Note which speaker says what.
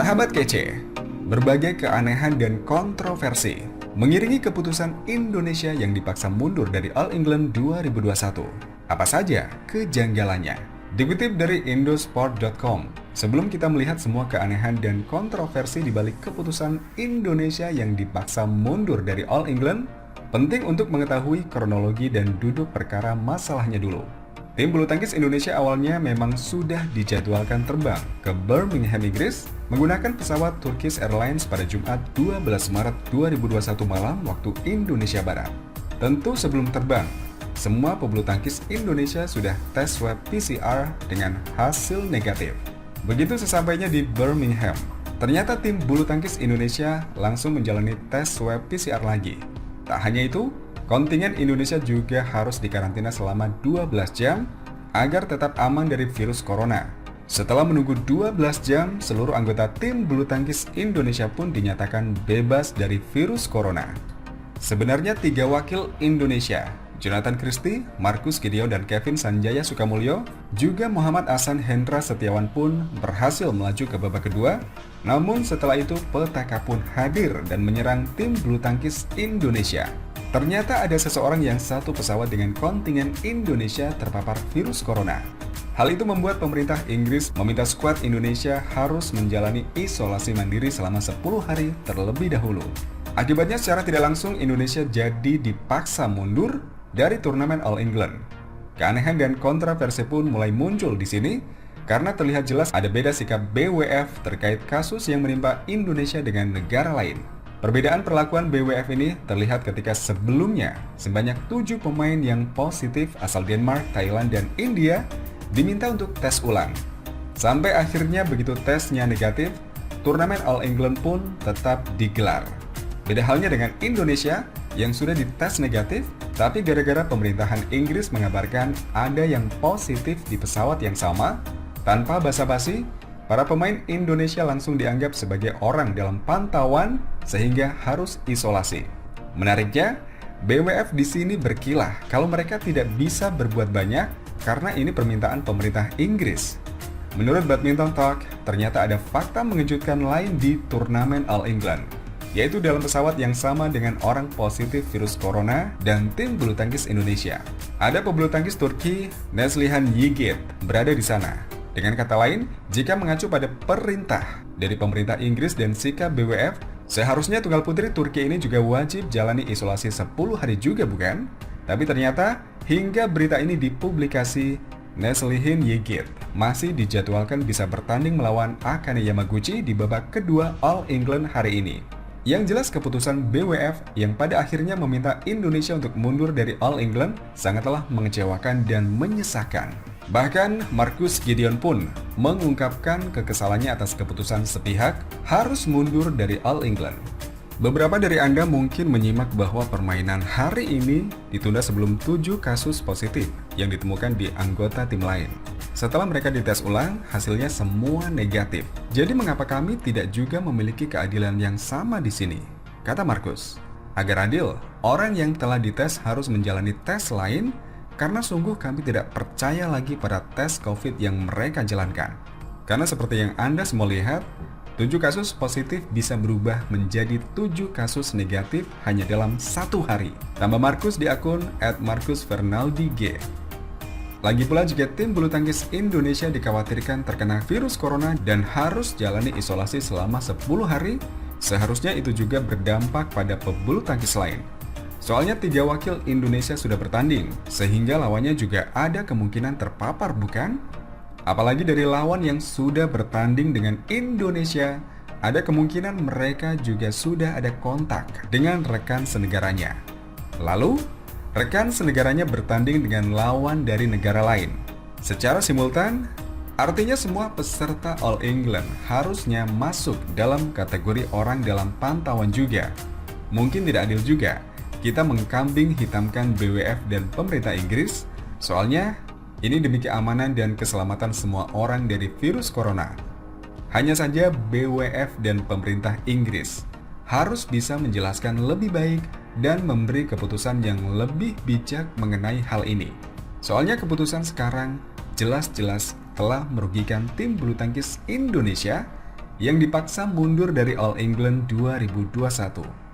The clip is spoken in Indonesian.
Speaker 1: Sahabat kece, berbagai keanehan dan kontroversi mengiringi keputusan Indonesia yang dipaksa mundur dari All England 2021. Apa saja kejanggalannya? Dikutip dari Indosport.com, sebelum kita melihat semua keanehan dan kontroversi di balik keputusan Indonesia yang dipaksa mundur dari All England, penting untuk mengetahui kronologi dan duduk perkara masalahnya dulu. Tim bulu tangkis Indonesia awalnya memang sudah dijadwalkan terbang ke Birmingham, Inggris menggunakan pesawat Turkish Airlines pada Jumat 12 Maret 2021 malam waktu Indonesia Barat. Tentu sebelum terbang, semua pebulu tangkis Indonesia sudah tes swab PCR dengan hasil negatif. Begitu sesampainya di Birmingham, ternyata tim bulu tangkis Indonesia langsung menjalani tes swab PCR lagi. Tak hanya itu, kontingen Indonesia juga harus dikarantina selama 12 jam agar tetap aman dari virus corona. Setelah menunggu 12 jam, seluruh anggota tim bulu tangkis Indonesia pun dinyatakan bebas dari virus corona. Sebenarnya 3 wakil Indonesia, Jonathan Christie, Marcus Gideon, dan Kevin Sanjaya Sukamulyo, juga Muhammad Ahsan Hendra Setiawan pun berhasil melaju ke babak kedua. Namun setelah itu petaka pun hadir dan menyerang tim bulu tangkis Indonesia. Ternyata ada seseorang yang satu pesawat dengan kontingen Indonesia terpapar virus corona. Hal itu membuat pemerintah Inggris meminta skuad Indonesia harus menjalani isolasi mandiri selama 10 hari terlebih dahulu. Akibatnya secara tidak langsung Indonesia jadi dipaksa mundur dari turnamen All England. Keanehan dan kontroversi pun mulai muncul di sini karena terlihat jelas ada beda sikap BWF terkait kasus yang menimpa Indonesia dengan negara lain. Perbedaan perlakuan BWF ini terlihat ketika sebelumnya sebanyak 7 pemain yang positif asal Denmark, Thailand, dan India diminta untuk tes ulang. Sampai akhirnya begitu tesnya negatif, turnamen All England pun tetap digelar. Beda halnya dengan Indonesia yang sudah dites negatif, tapi gara-gara pemerintahan Inggris mengabarkan ada yang positif di pesawat yang sama, tanpa basa-basi, para pemain Indonesia langsung dianggap sebagai orang dalam pantauan sehingga harus isolasi. Menariknya, BWF di sini berkilah kalau mereka tidak bisa berbuat banyak karena ini permintaan pemerintah Inggris. Menurut Badminton Talk, ternyata ada fakta mengejutkan lain di turnamen All England, yaitu dalam pesawat yang sama dengan orang positif virus corona dan tim bulu tangkis Indonesia. Ada pebulu tangkis Turki, Neslihan Yigit, berada di sana. Dengan kata lain, jika mengacu pada perintah dari pemerintah Inggris dan sikap BWF, seharusnya tunggal putri Turki ini juga wajib jalani isolasi 10 hari juga bukan? Tapi ternyata hingga berita ini dipublikasi, Neslihan Yigit masih dijadwalkan bisa bertanding melawan Akane Yamaguchi di babak kedua All England hari ini. Yang jelas keputusan BWF yang pada akhirnya meminta Indonesia untuk mundur dari All England sangatlah mengecewakan dan menyesakkan. Bahkan Marcus Gideon pun mengungkapkan kekesalannya atas keputusan sepihak harus mundur dari All England. Beberapa dari Anda mungkin menyimak bahwa permainan hari ini ditunda sebelum 7 kasus positif yang ditemukan di anggota tim lain. Setelah mereka dites ulang, hasilnya semua negatif. Jadi mengapa kami tidak juga memiliki keadilan yang sama di sini? Kata Marcus. Agar adil, orang yang telah dites harus menjalani tes lain karena sungguh kami tidak percaya lagi pada tes COVID yang mereka jalankan. Karena seperti yang Anda semua lihat, 7 kasus positif bisa berubah menjadi 7 kasus negatif hanya dalam 1 hari. Tambah Marcus di akun @marcusfernaldig. Lagi pula jika tim bulu tangkis Indonesia dikhawatirkan terkena virus corona dan harus jalani isolasi selama 10 hari, seharusnya itu juga berdampak pada pebulu tangkis lain. Soalnya 3 wakil Indonesia sudah bertanding, sehingga lawannya juga ada kemungkinan terpapar bukan? Apalagi dari lawan yang sudah bertanding dengan Indonesia, ada kemungkinan mereka juga sudah ada kontak dengan rekan senegaranya. Lalu, rekan senegaranya bertanding dengan lawan dari negara lain. Secara simultan, artinya semua peserta All England harusnya masuk dalam kategori orang dalam pantauan juga. Mungkin tidak adil juga kita mengkambing hitamkan BWF dan pemerintah Inggris, soalnya ini demi keamanan dan keselamatan semua orang dari virus corona. Hanya saja BWF dan pemerintah Inggris harus bisa menjelaskan lebih baik dan memberi keputusan yang lebih bijak mengenai hal ini. Soalnya keputusan sekarang jelas-jelas telah merugikan tim bulu tangkis Indonesia yang dipaksa mundur dari All England 2021.